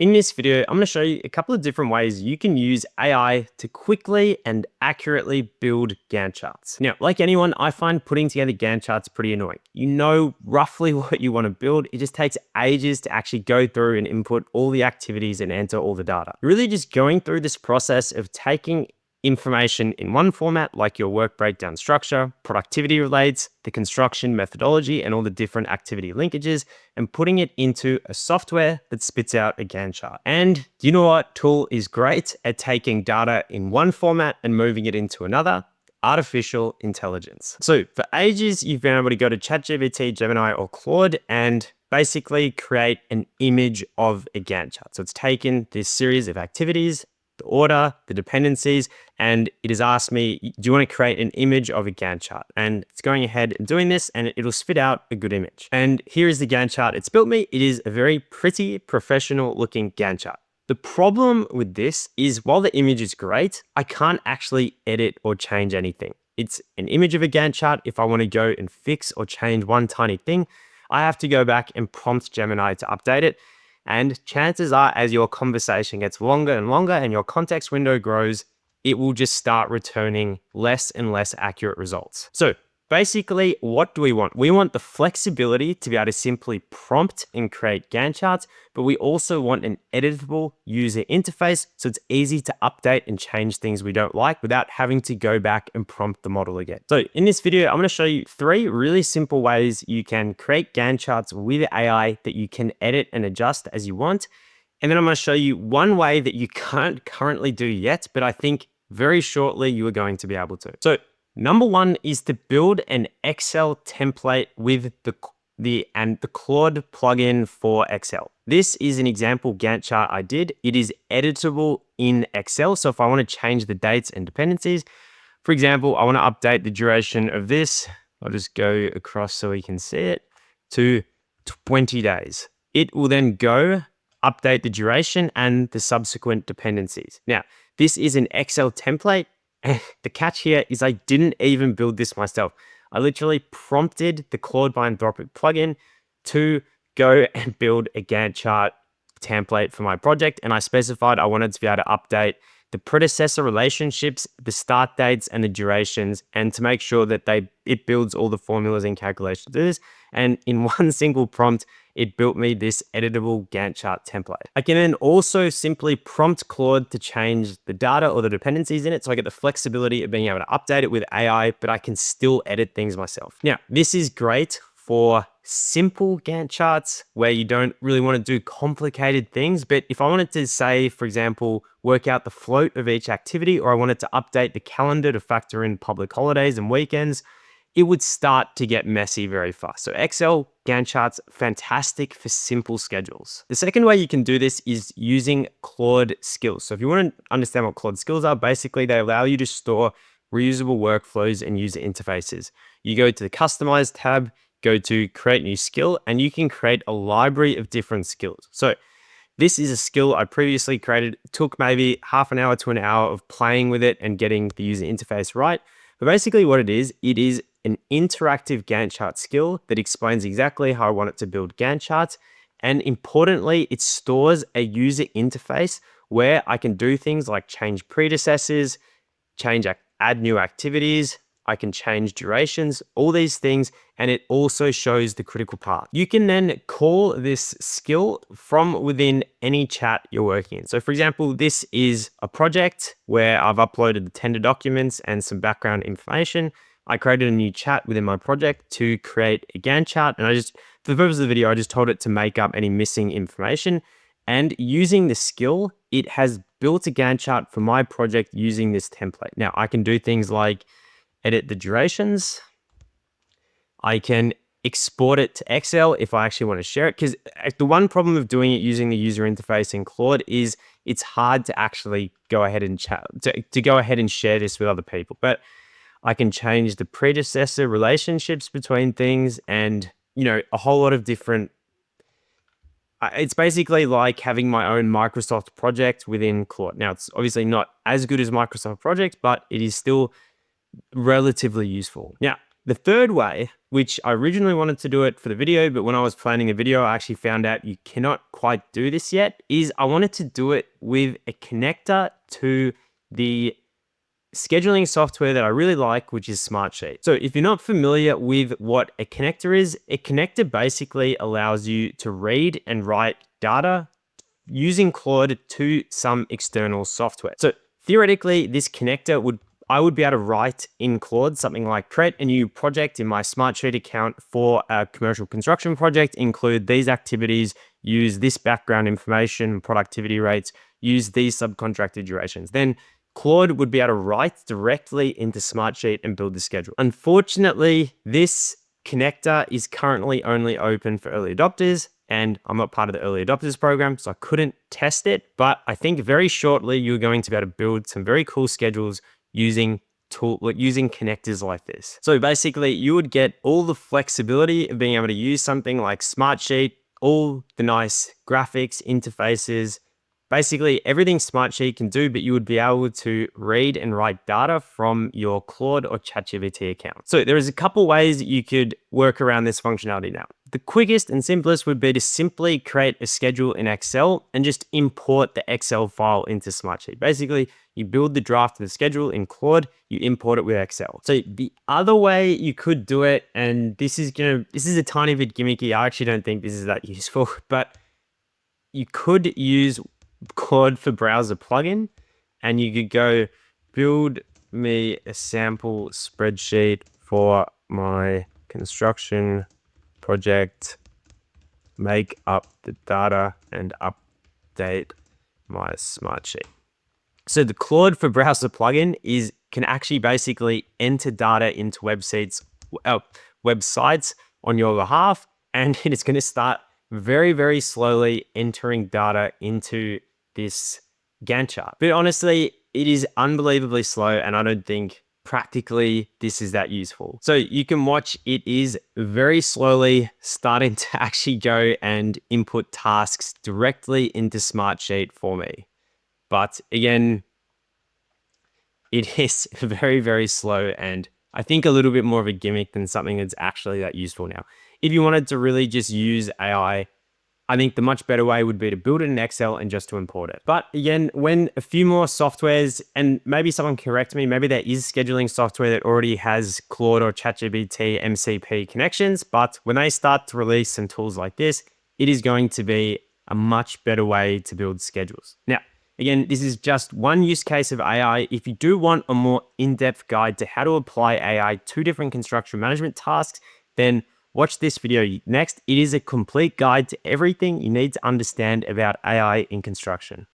In this video, I'm going to show you a couple of different ways you can use AI to quickly and accurately build Gantt charts. Now, like anyone, I find putting together Gantt charts pretty annoying. You know roughly what you want to build. It just takes ages to actually go through and input all the activities and enter all the data. You're really just going through this process of taking information in one format, like your work breakdown structure, productivity relates, the construction methodology, and all the different activity linkages, and putting it into a software that spits out a Gantt chart. And do you know what tool is great at taking data in one format and moving it into another? Artificial intelligence. So for ages, you've been able to go to ChatGPT, Gemini, or Claude and basically create an image of a Gantt chart. So it's taken this series of activities, the order, the dependencies, and it has asked me, do you want to create an image of a Gantt chart? And it's going ahead and doing this, and it'll spit out a good image. And here is the Gantt chart it's built me. It is a very pretty, professional looking Gantt chart. The problem with this is while the image is great, I can't actually edit or change anything. It's an image of a Gantt chart. If I want to go and fix or change one tiny thing, I have to go back and prompt Gemini to update it. And chances are, as your conversation gets longer and longer and your context window grows, it will just start returning less and less accurate results. So basically, what do we want? We want the flexibility to be able to simply prompt and create Gantt charts, but we also want an editable user interface so it's easy to update and change things we don't like without having to go back and prompt the model again. So in this video, I'm going to show you 3 really simple ways you can create Gantt charts with AI that you can edit and adjust as you want. And then I'm going to show you one way that you can't currently do yet, but I think very shortly you are going to be able to. So number 1 is to build an Excel template with the Claude plugin for Excel. This is an example Gantt chart I did. It is editable in Excel. So if I want to change the dates and dependencies, for example, I want to update the duration of this. I'll just go across so we can see it to 20 days. It will then go update the duration and the subsequent dependencies. Now, this is an Excel template. And the catch here is I didn't even build this myself. I literally prompted the Claude by Anthropic plugin to go and build a Gantt chart template for my project. And I specified I wanted to be able to update the predecessor relationships, the start dates, and the durations, and to make sure that it builds all the formulas and calculations to this. And in one single prompt, it built me this editable Gantt chart template. I can then also simply prompt Claude to change the data or the dependencies in it, so I get the flexibility of being able to update it with AI, but I can still edit things myself. Now, this is great for simple Gantt charts where you don't really want to do complicated things. But if I wanted to say, for example, work out the float of each activity, or I wanted to update the calendar to factor in public holidays and weekends, it would start to get messy very fast. So Excel Gantt charts, fantastic for simple schedules. The second way you can do this is using Claude skills. So if you want to understand what Claude skills are, basically they allow you to store reusable workflows and user interfaces. You go to the Customize tab, go to Create New Skill, and you can create a library of different skills. So this is a skill I previously created. It took maybe half an hour to an hour of playing with it and getting the user interface right. But basically what it is an interactive Gantt chart skill that explains exactly how I want it to build Gantt charts. And importantly, it stores a user interface where I can do things like change predecessors, add new activities, I can change durations, all these things, and it also shows the critical path. You can then call this skill from within any chat you're working in. So for example, this is a project where I've uploaded the tender documents and some background information. I created a new chat within my project to create a Gantt chart. And for the purpose of the video, I just told it to make up any missing information. And using the skill, it has built a Gantt chart for my project using this template. Now I can do things like edit the durations. I can export it to Excel if I actually want to share it. Because the one problem of doing it using the user interface in Claude is it's hard to actually go ahead and to go ahead and share this with other people. But I can change the predecessor relationships between things and, a whole lot of different. It's basically like having my own Microsoft project within Claude. Now, it's obviously not as good as Microsoft project, but it is still relatively useful. Now, The third way, which I originally wanted to do it for the video, but when I was planning the video, I actually found out you cannot quite do this yet, is I wanted to do it with a connector to the scheduling software that I really like, which is Smartsheet. So if you're not familiar with what a connector is, a connector basically allows you to read and write data using Claude to some external software. So theoretically, this connector I would be able to write in Claude something like create a new project in my Smartsheet account for a commercial construction project, include these activities, use this background information, productivity rates, use these subcontractor durations. Then Claude would be able to write directly into Smartsheet and build the schedule. Unfortunately, this connector is currently only open for early adopters, and I'm not part of the early adopters program, so I couldn't test it. But I think very shortly, you're going to be able to build some very cool schedules using connectors like this. So basically, you would get all the flexibility of being able to use something like Smartsheet, all the nice graphics, interfaces, basically everything Smartsheet can do, but you would be able to read and write data from your Claude or ChatGPT account. So there is a couple ways that you could work around this functionality now. The quickest and simplest would be to simply create a schedule in Excel and just import the Excel file into Smartsheet. Basically, you build the draft of the schedule in Claude, you import it with Excel. So the other way you could do it, and this is a tiny bit gimmicky, I actually don't think this is that useful, but you could use Claude for browser plugin, and you could go build me a sample spreadsheet for my construction project, make up the data and update my Smartsheet. So the Claude for browser plugin can actually basically enter data into websites on your behalf, and it is going to start very, very slowly entering data into this Gantt chart. But honestly, it is unbelievably slow, and I don't think practically this is that useful. So you can watch, it is very slowly starting to actually go and input tasks directly into Smartsheet for me. But again, it is very, very slow, and I think a little bit more of a gimmick than something that's actually that useful now. If you wanted to really just use AI, I think the much better way would be to build it in Excel and just to import it. But again, when a few more softwares, and maybe someone correct me, maybe there is scheduling software that already has Claude or ChatGPT MCP connections, but when they start to release some tools like this, it is going to be a much better way to build schedules. Now, again, this is just one use case of AI. If you do want a more in-depth guide to how to apply AI to different construction management tasks, then watch this video next. It is a complete guide to everything you need to understand about AI in construction.